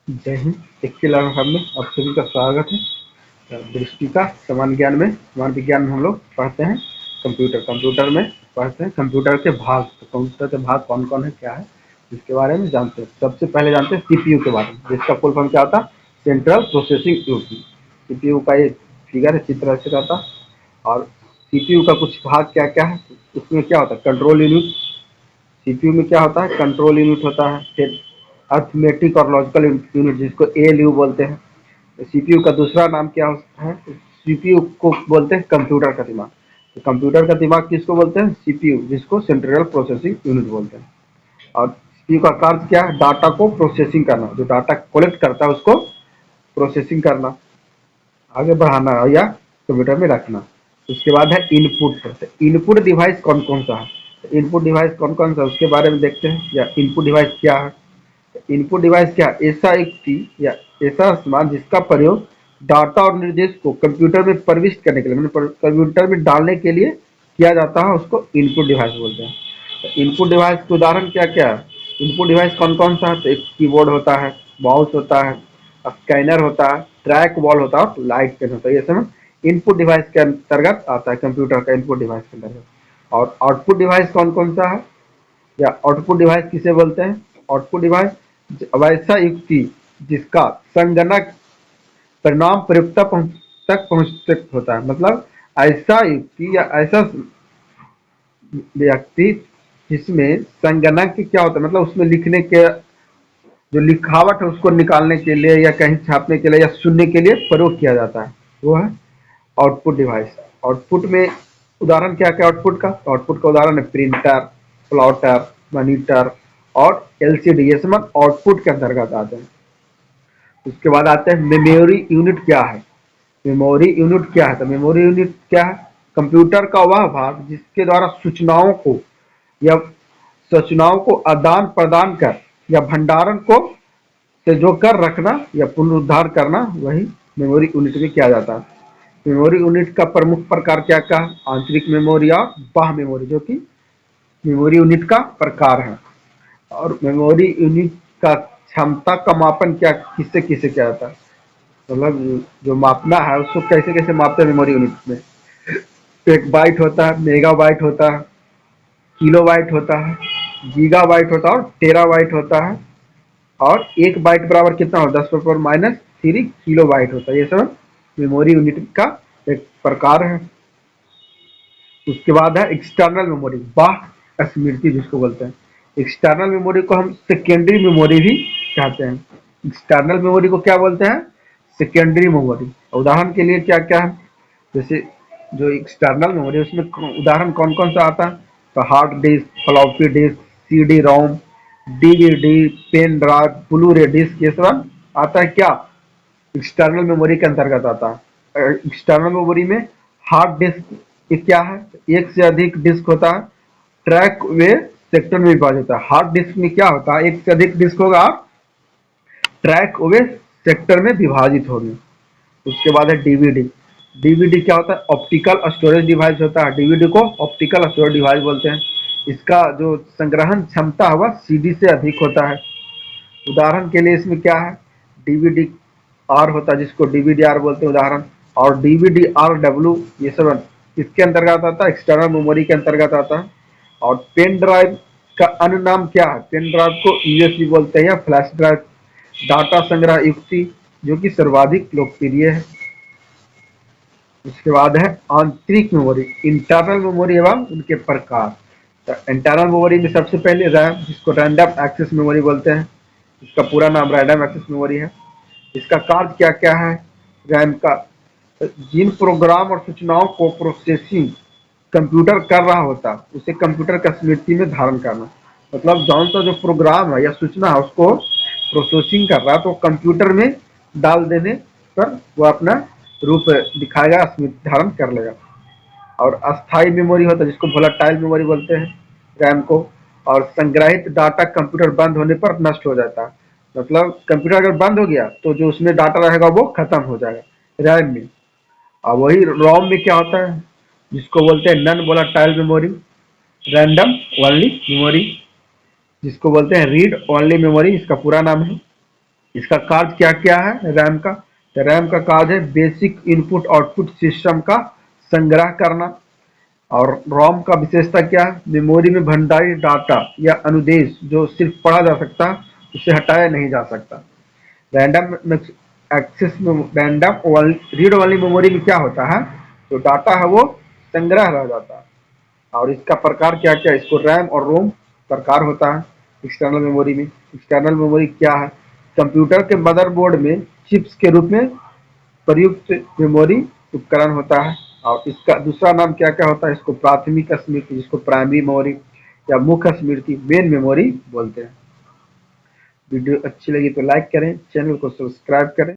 जय हिंद। 21 में आप सभी का स्वागत है। दृष्टि का सामान्य विज्ञान में हम लोग पढ़ते हैं कंप्यूटर में पढ़ते हैं कंप्यूटर के भाग। तो कंप्यूटर के भाग कौन कौन है, क्या है, इसके बारे में जानते हैं। सबसे पहले जानते हैं सीपीयू के बारे में, जिसका फुल फॉर्म क्या होता है, सेंट्रल प्रोसेसिंग यूनिट। सीपीयू का ये फिगर है, चित्र ऐसे रहता है। और सीपीयू का कुछ भाग क्या क्या है, उसमें क्या होता है, कंट्रोल यूनिट। सीपीयू में क्या होता है, कंट्रोल यूनिट होता है। फिर अर्थमेटिक और लॉजिकल यूनिट, जिसको एएलयू बोलते हैं। सीपीयू का दूसरा नाम क्या है, सीपीयू को बोलते हैं कंप्यूटर का दिमाग। तो कंप्यूटर का दिमाग किसको बोलते हैं, सीपीयू, जिसको सेंट्रल प्रोसेसिंग यूनिट बोलते हैं। और सीपीयू का कार्य क्या है, डाटा को प्रोसेसिंग करना, जो डाटा कलेक्ट करता है उसको प्रोसेसिंग करना, आगे बढ़ाना या कंप्यूटर में रखना। उसके बाद है इनपुट। इनपुट डिवाइस कौन कौन सा है, इनपुट डिवाइस कौन कौन सा है उसके बारे में देखते हैं। या इनपुट डिवाइस क्या है, इनपुट डिवाइस क्या है, ऐसा एक चीज या ऐसा सामान जिसका प्रयोग डाटा और निर्देश को कंप्यूटर में प्रविष्ट करने के लिए, मतलब कंप्यूटर में डालने के लिए किया जाता है, उसको इनपुट डिवाइस बोलते हैं। तो इनपुट डिवाइस के उदाहरण क्या क्या है, इनपुट डिवाइस कौन कौन सा है, तो एक कीबोर्ड होता है, माउस होता है, स्कैनर होता है, ट्रैक बॉल होता है, और लाइट पेन होता है। ये सब इनपुट डिवाइस के अंतर्गत आता है, कंप्यूटर का इनपुट डिवाइस के अंतर्गत। और आउटपुट डिवाइस कौन कौन सा है, या आउटपुट डिवाइस किसे बोलते हैं, आउटपुट डिवाइस वैसा युक्ति जिसका संगणक परिणाम प्रयोक्ता तक पहुंच होता है। मतलब ऐसा युक्ति या ऐसा व्यक्ति जिसमें संगणक क्या होता है, मतलब उसमें लिखने के जो लिखावट है उसको निकालने के लिए या कहीं छापने के लिए या सुनने के लिए प्रयोग किया जाता है, वो है आउटपुट डिवाइस। आउटपुट में उदाहरण क्या क्या आउटपुट का, तो आउटपुट का उदाहरण है प्रिंटर, प्लॉटर, मॉनिटर और एलसीडी, ये सब आउटपुट के अंतर्गत आते हैं। उसके बाद आते हैं मेमोरी यूनिट क्या है। मेमोरी यूनिट क्या है, तो मेमोरी यूनिट क्या है, कंप्यूटर का वह भाग जिसके द्वारा या सूचनाओं को आदान प्रदान कर या भंडारण को जो कर रखना या पुनरुद्धार करना, वही मेमोरी यूनिट में किया जाता है। मेमोरी यूनिट का प्रमुख प्रकार क्या क्या है, आंतरिक मेमोरी और बाह्य मेमोरी, जो कि मेमोरी यूनिट का प्रकार है। और मेमोरी यूनिट का क्षमता का मापन क्या किससे किससे किया जाता है, मतलब जो मापना है उसको कैसे कैसे मापते हैं मेमोरी यूनिट में। एक बाइट होता है, मेगाबाइट होता है, किलोबाइट होता है, गीगाबाइट होता है और टेराबाइट होता है। और एक बाइट बराबर कितना हो, 10⁻³ किलो बाइट होता है। ये सब मेमोरी यूनिट का एक प्रकार है। उसके बाद है एक्सटर्नल मेमोरी, बाह्य स्मृति जिसको बोलते हैं। एक्सटर्नल मेमोरी को हम सेकेंडरी मेमोरी भी कहते हैं। एक्सटर्नल मेमोरी को क्या बोलते हैं, सेकेंडरी मेमोरी। उदाहरण के लिए क्या क्या है, जैसे जो एक्सटर्नल मेमोरी उसमें उदाहरण कौन कौन सा आता है, तो hard disk, floppy disk, CD ROM, DVD, pen drive, blu ray disk, ये सब आता है क्या, एक्सटर्नल मेमोरी के अंतर्गत आता है। एक्सटर्नल मेमोरी में हार्ड डिस्क ये क्या है, एक से अधिक डिस्क होता है, ट्रैक वे सेक्टर में विभाजित होता है। हार्ड डिस्क में क्या होता है, एक से अधिक डिस्क होगा, ट्रैक वे सेक्टर में विभाजित होंगे। उसके बाद है डीवीडी। डीवीडी क्या होता है, ऑप्टिकल स्टोरेज डिवाइस होता है। डीवीडी को ऑप्टिकल स्टोरेज डिवाइस बोलते हैं। इसका जो संग्रहण क्षमता है वह सीडी से अधिक होता है। उदाहरण के लिए इसमें क्या है, डीवीडी आर होता है, जिसको डीवीडी आर बोलते हैं उदाहरण। और डीवीडी आर डब्ल्यू, ये सब इसके अंतर्गत आता है, एक्सटर्नल मेमोरी के अंतर्गत आता है। और पेन ड्राइव का अन्य नाम क्या है, पेन ड्राइव को यूएसबी बोलते हैं या फ्लैश ड्राइव, डाटा संग्रह युक्ति, जो कि सर्वाधिक लोकप्रिय है। उसके बाद है आंतरिक मेमोरी, इंटरनल मेमोरी एवं उनके प्रकार। तो इंटरनल मेमोरी में सबसे पहले रैम, जिसको रैंडम एक्सेस मेमोरी बोलते हैं, इसका पूरा नाम रैंडम एक्सेस मेमोरी है। इसका कार्य क्या क्या है, रैम का जिन प्रोग्राम और सूचनाओं को प्रोसेसिंग कंप्यूटर कर रहा होता उसे कंप्यूटर का स्मृति में धारण करना। मतलब जौन सा जो प्रोग्राम है या सूचना है उसको प्रोसेसिंग कर रहा है तो कंप्यूटर में डाल देने पर वो अपना रूप दिखाएगा, स्मृति धारण कर लेगा। और अस्थाई मेमोरी होता है, जिसको वोलेटाइल मेमोरी बोलते हैं, रैम को। और संग्रहित डाटा कंप्यूटर बंद होने पर नष्ट हो जाता है। मतलब कंप्यूटर अगर बंद हो गया तो जो उसमें डाटा रहेगा वो खत्म हो जाएगा रैम में। और वही रोम में क्या होता है, जिसको बोलते हैं non volatile memory, random only memory, जिसको बोलते हैं रीड ओनली मेमोरी, इसका पूरा नाम है। इसका कार्य क्या क्या है रैम का? तो रैम का कार्य है बेसिक इनपुट आउटपुट सिस्टम का संग्रह करना। और रोम का विशेषता क्या है? मेमोरी में भंडारित डाटा या अनुदेश जो सिर्फ पढ़ा जा सकता है, उसे हटाया नहीं जा सकता। रैंडम एक्सेस में रैंडम रीड वाली मेमोरी में क्या होता है, जो डाटा है वो संग्रह रह जाता है। और इसका प्रकार क्या क्या? इसको रैम और रोम प्रकार होता है एक्सटर्नल मेमोरी में। एक्सटर्नल मेमोरी क्या है? कंप्यूटर के मदरबोर्ड में चिप्स के रूप में प्रयुक्त मेमोरी उपकरण होता है। और इसका दूसरा नाम क्या क्या होता है? इसको प्राथमिक स्मृति, जिसको प्राइमरी मेमोरी या मुख्य स्मृति मेन मेमोरी बोलते हैं। वीडियो अच्छी लगी तो लाइक करें, चैनल को सब्सक्राइब करें।